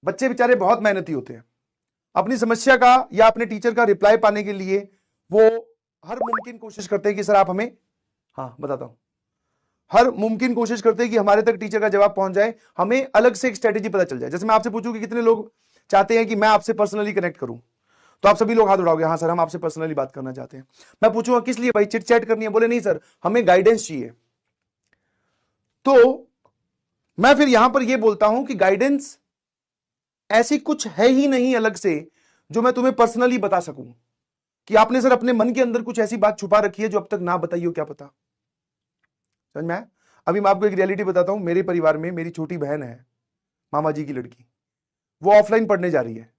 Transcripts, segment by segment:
बच्चे बेचारे बहुत मेहनती होते हैं, अपनी समस्या का या अपने टीचर का रिप्लाई पाने के लिए वो हर मुमकिन कोशिश करते हैं कि सर आप हमें, हाँ बताता हूं, हर मुमकिन कोशिश करते हैं कि हमारे तक टीचर का जवाब पहुंच जाए, हमें अलग से एक स्ट्रेटेजी पता चल जाए। जैसे मैं आपसे पूछूं कि कितने लोग चाहते हैं कि मैं आपसे पर्सनली कनेक्ट करूं, तो आप सभी लोग हाथ उठाओगे, हाँ सर हम आपसे पर्सनली बात करना चाहते हैं। मैं पूछूंगा किस लिए भाई, चिट चैट करनी है, बोले नहीं सर हमें गाइडेंस चाहिए। तो मैं फिर यहां पर यह बोलता हूं कि गाइडेंस ऐसी कुछ है ही नहीं अलग से जो मैं तुम्हें पर्सनली बता सकूं कि आपने सर अपने मन के अंदर कुछ ऐसी बात छुपा रखी है जो अब तक ना बताई हो, क्या पता। समझ में आया? अभी मैं आपको एक रियलिटी बताता हूं। मेरे परिवार में मेरी छोटी बहन है, मामा जी की लड़की, वो ऑफलाइन पढ़ने जा रही है।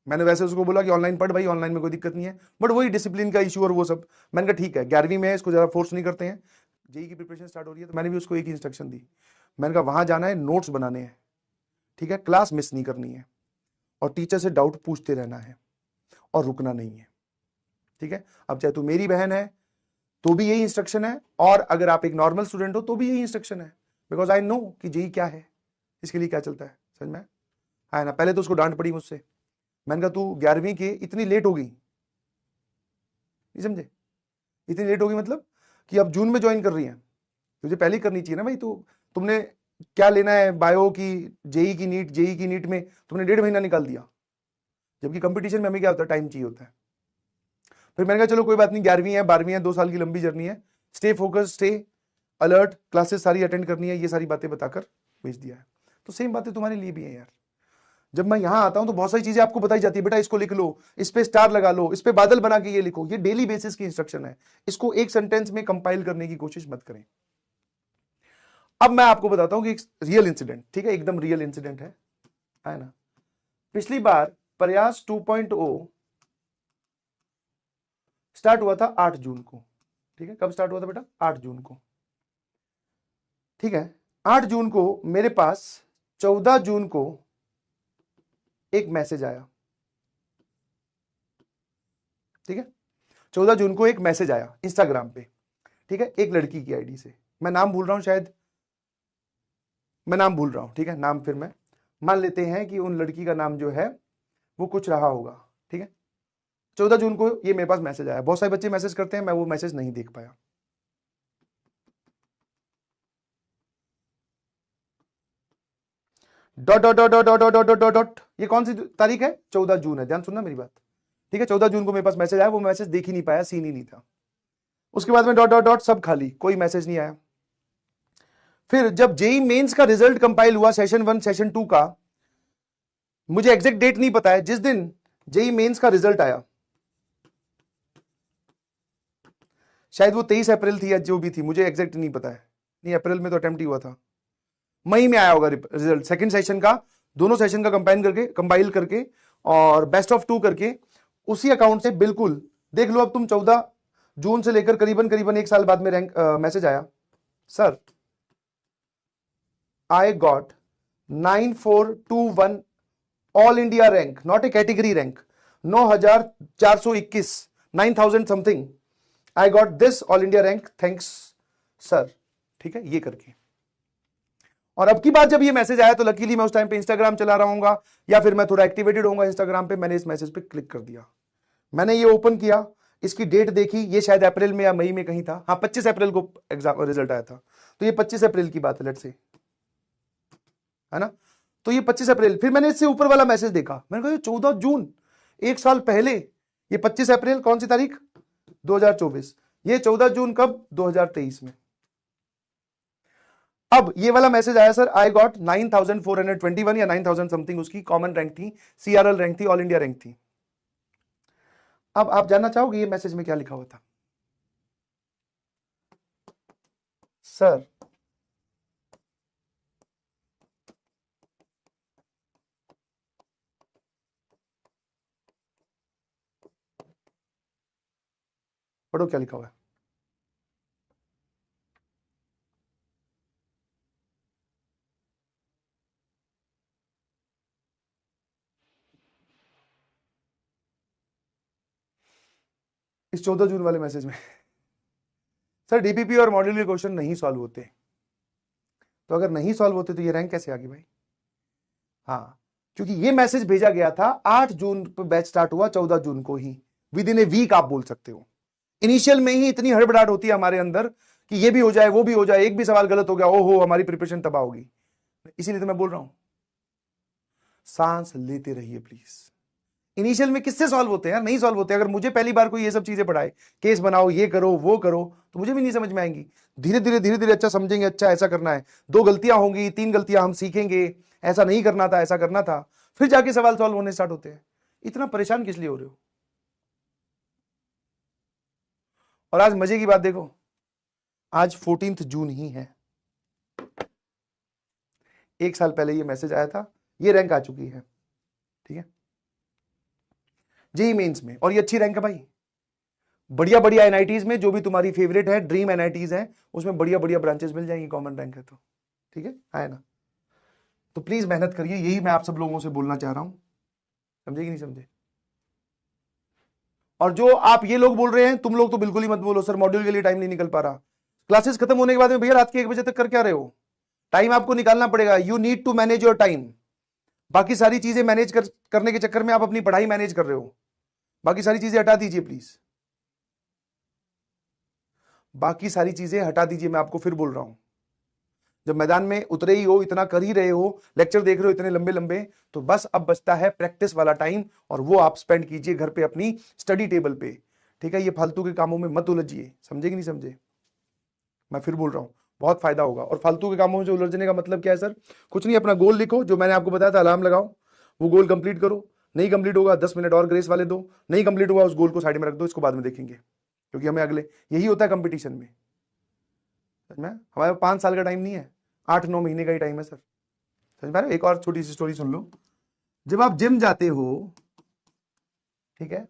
मैंने वैसे उसको बोला कि ऑनलाइन पढ़ भाई, ऑनलाइन में कोई दिक्कत नहीं है, बट वही डिसिप्लिन का इशू और वो सब। मैंने कहा ठीक है, 11वीं में है, इसको ज्यादा फोर्स नहीं करते हैं, जेई की प्रिपरेशन स्टार्ट हो रही है। तो मैंने भी उसको एक ही इंस्ट्रक्शन दी, मैंने कहा वहां जाना है, नोट्स बनाने हैं, ठीक है, क्लास मिस नहीं करनी है और टीचर से डाउट पूछते रहना है और रुकना नहीं है, ठीक है। अब चाहे तू मेरी बहन है तो भी यही इंस्ट्रक्शन है, और अगर आप एक नॉर्मल स्टूडेंट हो तो भी यही इंस्ट्रक्शन है, बिकॉज आई नो कि जेई क्या है, इसके लिए क्या चलता है। समझ में आया ना? पहले तो उसको डांट पड़ी मुझसे, मैंने कहा तू 11वीं के इतनी लेट हो गई, नहीं समझे? इतनी लेट होगी मतलब कि अब जून में ज्वाइन कर रही है, तुझे पहले ही करनी चाहिए ना भाई। तू तुमने क्या लेना है, बायो की, जेई की नीट, जेई की नीट में तुमने 1.5 महीना निकाल दिया, जबकि कंपटीशन में हमें क्या होता है, टाइम चाहिए होता है। फिर मैंने कहा चलो कोई बात नहीं, 11वीं है, 12वीं है, 2 साल की लंबी जर्नी है, stay focus, stay alert, classes सारी अटेंड करनी है, ये सारी बातें बताकर भेज दिया है। तो सेम बातें तुम्हारे लिए भी है यार। जब मैं यहां आता हूं तो बहुत सारी चीजें आपको बताई जाती है, बेटा इसको लिख लो, इस पे स्टार लगा लो, इस पे बादल बना के ये लिखो। ये डेली बेसिस की इंस्ट्रक्शन है, इसको एक सेंटेंस में कंपाइल करने की कोशिश मत करें। अब मैं आपको बताता हूं कि एक रियल इंसिडेंट, ठीक है, एकदम रियल इंसिडेंट है ना। पिछली बार प्रयास 2.0 स्टार्ट हुआ था 8 जून को, ठीक है। कब स्टार्ट हुआ था बेटा? 8 जून को, ठीक है। 8 जून को मेरे पास 14 जून को एक मैसेज आया, ठीक है। 14 जून को एक मैसेज आया इंस्टाग्राम पे, ठीक है, एक लड़की की आईडी से। मैं नाम भूल रहा हूं, शायद मैं नाम भूल रहा हूं, ठीक है, नाम फिर मैं मान लेते हैं कि उन लड़की का नाम जो है वो कुछ रहा होगा, ठीक है। 14 जून को ये मेरे पास मैसेज आया। बहुत सारे बच्चे मैसेज करते हैं, मैं वो मैसेज नहीं देख पाया। Dot dot dot dot dot dot dot dot, ये कौन सी तारीख है? 14 जून है, ध्यान सुनना मेरी बात, ठीक है। 14 जून को मेरे पास मैसेज आया, वो मैसेज देख ही नहीं पाया, सीन ही नहीं था। उसके बाद में डॉट डॉट डॉट सब खाली, कोई मैसेज नहीं आया। फिर जब जेई मेंस का रिजल्ट कंपाइल हुआ, सेशन 1 सेशन 2 का, मुझे एग्जैक्ट डेट नहीं पता है, जिस दिन जेई मेंस का रिजल्ट आया, शायद वो 23 अप्रैल थी या जो भी थी, मुझे एग्जैक्ट नहीं पता है। नहीं, अप्रैल में तो अटेम्प्ट ही हुआ था, मई में आया होगा रिजल्ट, सेकंड सेशन का, दोनों सेशन का कंपाइल करके और बेस्ट ऑफ 2 करके उसी अकाउंट से। बिल्कुल देख लो अब तुम, 14 जून से लेकर करीबन करीबन 1 साल बाद में रैंक मैसेज आया, sir I got 9421 all India rank, not A category rank, 9421, 9000 something, I got this all India rank, thanks sir, ठीक है, ये करके। और अब की बात जब ये मैसेज आया तो लकीली मैं उस टाइम पे इंस्टाग्राम चला रहा हूंगा या फिर मैं थोड़ा एक्टिवेटेड होऊंगा इंस्टाग्राम पे। मैंने इस मैसेज पे क्लिक कर दिया, मैंने ये ओपन किया, इसकी डेट देखी, ये शायद अप्रैल में या मई में कहीं था, हाँ 25 अप्रैल को एग्जाम रिजल्ट आया था, तो ये 25 अप्रैल की बात है, लेट्स से, है ना। तो ये 25 अप्रैल, फिर मैंने इससे ऊपर वाला मैसेज देखा, मैंने कहा 14 जून, 1 साल पहले, ये 25 अप्रैल कौन सी तारीख? 2024, ये 14 जून कब? 2023 में। अब ये वाला मैसेज आया, सर आई गॉट 9421 या 9000 समथिंग, उसकी कॉमन रैंक थी, सीआरएल रैंक थी, ऑल इंडिया रैंक थी। अब आप जानना चाहोगे ये मैसेज में क्या लिखा हुआ था? सर पढ़ो क्या लिखा हुआ है। इस 14 जून वाले मैसेज में सर डीपीपी और मॉड्यूलर क्वेश्चन नहीं सॉल्व होते। तो अगर नहीं सॉल्व होते तो ये रैंक कैसे आ गई भाई? हाँ, क्योंकि ये मैसेज भेजा गया था 8 जून पर बैच स्टार्ट हुआ, 14 जून को ही, विद इन ए वीक आप बोल सकते हो। इनिशियल में ही इतनी हड़बड़ाहट होती है हमारे अंदर कि ये भी हो जाए वो भी हो जाए, एक भी सवाल गलत हो गया ओहो हमारी प्रिपरेशन तबाह होगी। इसीलिए तो मैं बोल रहा हूं सांस लेते रहिए प्लीज। इनिशियल में किससे सॉल्व होते हैं यार? नहीं सॉल्व होते। अगर मुझे पहली बार कोई ये सब चीजें पढ़ाए, केस बनाओ, ये करो वो करो, तो मुझे भी नहीं समझ में आएंगी। धीरे धीरे अच्छा समझेंगे, अच्छा ऐसा करना है, 2 गलतियां होंगी, 3 गलतियां हम सीखेंगे, ऐसा नहीं करना था ऐसा करना था, फिर जाके सवाल सॉल्व होने स्टार्ट होते हैं। इतना परेशान किस लिए हो रहे हो? और आज मजे की बात देखो, आज 14 जून ही है। 1 साल पहले ये मैसेज आया था, ये रैंक आ चुकी है, ठीक है, जेईई मेंस में। और ये अच्छी रैंक है भाई, बढ़िया बढ़िया एनआईटीज में, जो भी तुम्हारी फेवरेट है, ड्रीम एनआईटीज है, उसमें बढ़िया बढ़िया ब्रांचेस मिल जाएंगी, कॉमन रैंक है तो, ठीक है ना? तो प्लीज मेहनत करिए, यही मैं आप सब लोगों से बोलना चाह रहा हूं, समझे कि नहीं समझे? और जो आप ये लोग बोल रहे हैं, तुम लोग तो बिल्कुल ही मत बोलो सर मॉड्यूल के लिए टाइम नहीं निकल पा रहा। क्लासेस खत्म होने के बाद में भैया रात के 1 बजे तक कर क्या रहे हो? टाइम आपको निकालना पड़ेगा, you need to manage your time. बाकी सारी चीजें मैनेज करने के चक्कर में आप अपनी पढ़ाई मैनेज कर रहे हो, बाकी सारी चीजें हटा दीजिए प्लीज, बाकी सारी चीजें हटा दीजिए। मैं आपको फिर बोल रहा हूं, जब मैदान में उतरे ही हो, इतना कर ही रहे हो, लेक्चर देख रहे हो इतने लंबे लंबे, तो बस अब बचता है प्रैक्टिस वाला टाइम, और वो आप स्पेंड कीजिए घर पे अपनी स्टडी टेबल पे, ठीक है? ये फालतू के कामों में मत उलझिए, समझे कि नहीं समझे? मैं फिर बोल रहा हूं, बहुत फायदा होगा। और फालतू के कामों में जो उलझने का मतलब क्या है सर? कुछ नहीं, अपना गोल लिखो, जो मैंने आपको बताया था अलार्म लगाओ, वो गोल कंप्लीट करो। नहीं कंप्लीट होगा 10 मिनट और ग्रेस वाले दो, नहीं कंप्लीट हुआ उस गोल को साइड में रख दो, इसको बाद में देखेंगे, क्योंकि हमें अगले, यही होता है कंपटीशन में, हमारे 5 साल का टाइम नहीं है, 8-9 महीने का ही टाइम है सर, समझ पा रहे हो? एक और छोटी सी स्टोरी सुन लो। जब आप जिम जाते हो, ठीक है,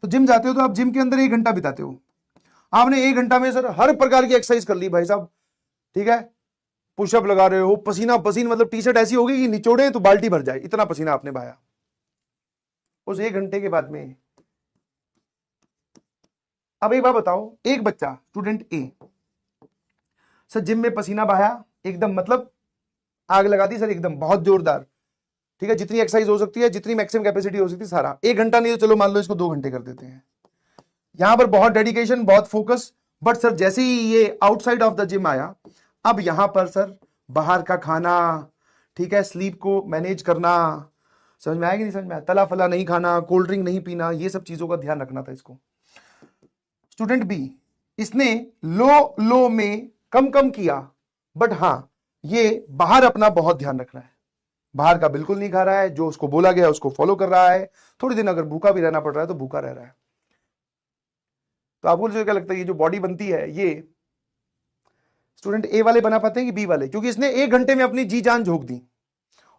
तो जिम जाते हो तो आप जिम के अंदर 1 घंटा बिताते हो। आपने 1 घंटा में सर हर प्रकार की एक्सरसाइज कर ली भाई साहब, ठीक है, पुशअप लगा रहे हो, पसीना पसीन, मतलब टी शर्ट ऐसी होगी कि निचोड़े तो बाल्टी भर जाए, इतना पसीना आपने बहाया। उस 1 घंटे के बाद में अब एक बात बताओ, एक बच्चा स्टूडेंट ए सर जिम में पसीना बहाया एकदम, मतलब आग लगा दी सर एकदम बहुत जोरदार, ठीक है, जितनी एक्सरसाइज हो सकती है, जितनी मैक्सिमम कैपेसिटी हो सकती है सारा, 1 घंटा नहीं तो चलो मान लो इसको 2 घंटे कर देते हैं। यहां पर बहुत डेडिकेशन, बहुत फोकस, बट सर जैसे ही ये आउटसाइड ऑफ द जिम आया, अब यहां पर सर बाहर का खाना, ठीक है, स्लीप को मैनेज करना, समझ में आया कि नहीं समझ में आया? तला फला नहीं खाना, कोल्ड ड्रिंक नहीं पीना, ये सब चीजों का ध्यान रखना था इसको। स्टूडेंट बी, इसने लो में कम किया, बट हां ये बाहर अपना बहुत ध्यान रख रहा है, बाहर का बिल्कुल नहीं खा रहा है, जो उसको बोला गया उसको फॉलो कर रहा है, थोड़ी दिन अगर भूखा भी रहना पड़ रहा है तो भूखा रह रहा है। तो आपको जो क्या लगता है ये जो बॉडी बनती है, ये स्टूडेंट ए वाले बना पाते हैं कि बी वाले? क्योंकि इसने 1 घंटे में अपनी जी जान झोंक दी,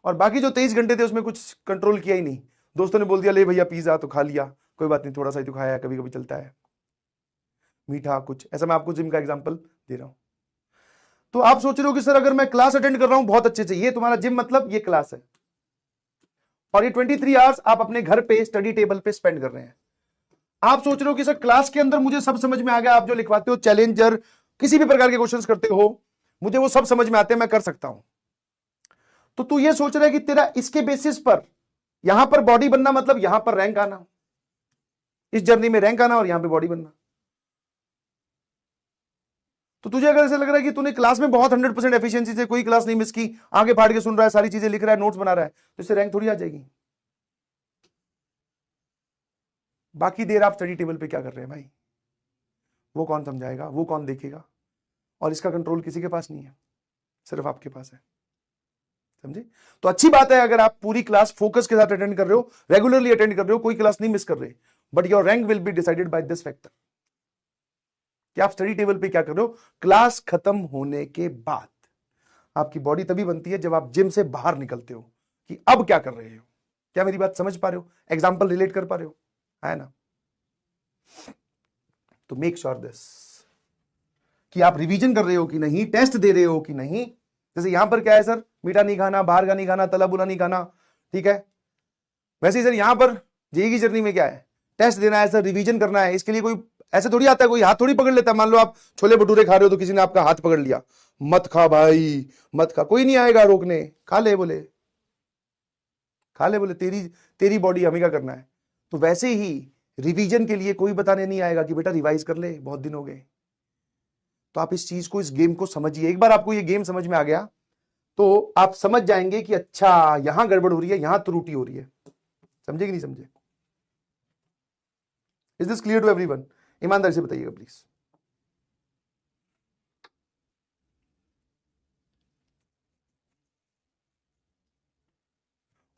और बाकी जो 23 घंटे थे उसमें कुछ कंट्रोल किया ही नहीं। दोस्तों ने बोल दिया ले भैया पिज्जा, तो खा लिया, कोई बात नहीं, थोड़ा सा ही तो खाया, कभी कभी चलता है, मीठा कुछ ऐसा। मैं आपको जिम का एग्जांपल दे रहा हूं। तो आप सोच रहे हो कि सर अगर मैं क्लास अटेंड कर रहा हूं बहुत अच्छे से, ये तुम्हारा जिम मतलब ये क्लास है, और ये 23 आवर्स आप अपने घर पे स्टडी टेबल पे स्पेंड कर रहे हैं। आप सोच रहे हो कि सर क्लास के अंदर मुझे सब समझ में आ गया, आप जो लिखवाते हो चैलेंजर, किसी भी प्रकार के क्वेश्चंस करते हो, मुझे वो सब समझ में आते हैं, मैं कर सकता हूं। तो तू ये सोच रहा है कि तेरा इसके बेसिस पर यहां पर बॉडी बनना मतलब यहां पर रैंक आना, इस जर्नी में रैंक आना और यहां पे बॉडी बनना। तो तुझे अगर ऐसा लग रहा है कि तूने क्लास में बहुत 100% एफिशिएंसी से कोई क्लास नहीं मिस की, आगे फाड़ के सुन रहा है, सारी चीजें लिख रहा है, नोट्स बना रहा है, तो इससे रैंक थोड़ी आ जाएगी। बाकी देर आप स्टडी टेबल पे क्या कर रहे हैं भाई? वो कौन समझाएगा, वो कौन देखेगा? और इसका कंट्रोल किसी के पास नहीं है, सिर्फ आपके पास है, समझे? तो अच्छी बात है अगर आप पूरी क्लास फोकस के साथ अटेंड कर रहे हो, रेगुलरली अटेंड कर रहे हो, कोई क्लास नहीं मिस कर रहे, but your rank will be decided by this factor कि आप स्टडी टेबल पे क्या कर रहे हो। क्लास खत्म होने के बाद आपकी बॉडी तभी बनती है जब आप जिम से बाहर निकलते हो कि अब क्या कर रहे हो। क्या मेरी बात समझ पा रहे हो? एग्जाम्पल रिलेट कर पा रहे हो, है ना? तो मेक श्योर दिस कि आप रिवीजन कर रहे हो कि नहीं, टेस्ट दे रहे हो कि नहीं। जैसे यहां पर क्या है सर, मीठा नहीं खाना, बाहर का नहीं खाना, तला बुला नहीं खाना, ठीक है। वैसे ही सर यहां पर जेईई की जर्नी में क्या है, टेस्ट देना है सर, रिवीजन करना है। इसके लिए कोई ऐसे थोड़ी आता है, कोई हाथ थोड़ी पकड़ लेता है। मान लो आप छोले भटूरे खा रहे हो तो किसी ने आपका हाथ पकड़ लिया, मत खा भाई मत खा, कोई नहीं आएगा रोकने, खा ले बोले, खा ले, बोले तेरी तेरी बॉडी, हमें क्या करना है। तो वैसे ही रिवीजन के लिए कोई बताने नहीं आएगा कि बेटा रिवाइज कर ले, बहुत दिन हो गए। तो आप इस चीज को, इस गेम को समझिए। एक बार आपको ये गेम समझ में आ गया तो आप समझ जाएंगे कि अच्छा यहां गड़बड़ हो रही है, यहां त्रुटि हो रही है। समझे कि नहीं समझे? Is this clear to everyone? ईमानदारी से बताइएगा प्लीज।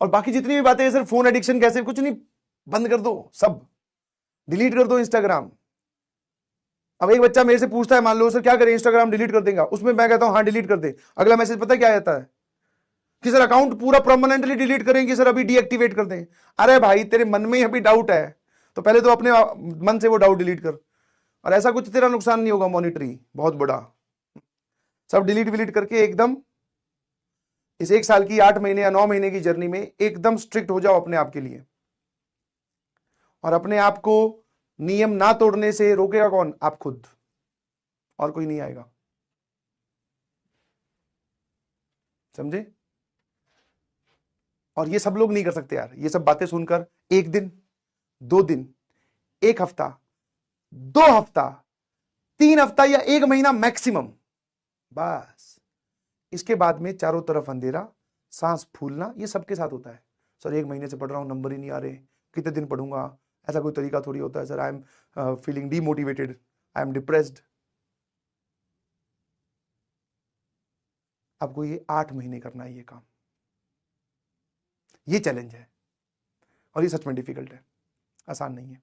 और बाकी जितनी भी बातें हैं सर, फोन एडिक्शन कैसे, कुछ नहीं, बंद कर दो, सब डिलीट कर दो इंस्टाग्राम। अब एक बच्चा मेरे से पूछता है, मान लो सर क्या करें, इंस्टाग्राम डिलीट कर देगा, उसमें मैं कहता हूं हाँ डिलीट कर दे। अगला मैसेज पता है क्या आता है कि सर अकाउंट पूरा परमानेंटली डिलीट करेंगे सर, अभी डीएक्टिवेट कर दें। अरे भाई तेरे मन में ही अभी डाउट है, तो पहले तो अपने मन से वो डाउट डिलीट कर। और ऐसा कुछ तेरा नुकसान नहीं होगा मॉनिटरी बहुत बड़ा। सब डिलीट विलीट करके एकदम इस 1 साल की 8 महीने या 9 महीने की जर्नी में एकदम स्ट्रिक्ट हो जाओ अपने आप के लिए। और अपने आप को नियम ना तोड़ने से रोकेगा कौन? आप खुद, और कोई नहीं आएगा। समझे? और ये सब लोग नहीं कर सकते यार, ये सब बातें सुनकर 1 दिन, 2 दिन, 1 हफ्ता, 2 हफ्ता, 3 हफ्ता या 1 महीना मैक्सिमम, बस। इसके बाद में चारों तरफ अंधेरा, सांस फूलना, ये सबके साथ होता है। सर 1 महीने से पढ़ रहा हूं, नंबर ही नहीं आ रहे, कितने दिन पढ़ूंगा? ऐसा कोई तरीका थोड़ी होता है sir. I am feeling demotivated, I am depressed. आपको ये 8 महीने करना है ये काम। ये चैलेंज है और ये सच में डिफिकल्ट है, आसान नहीं है।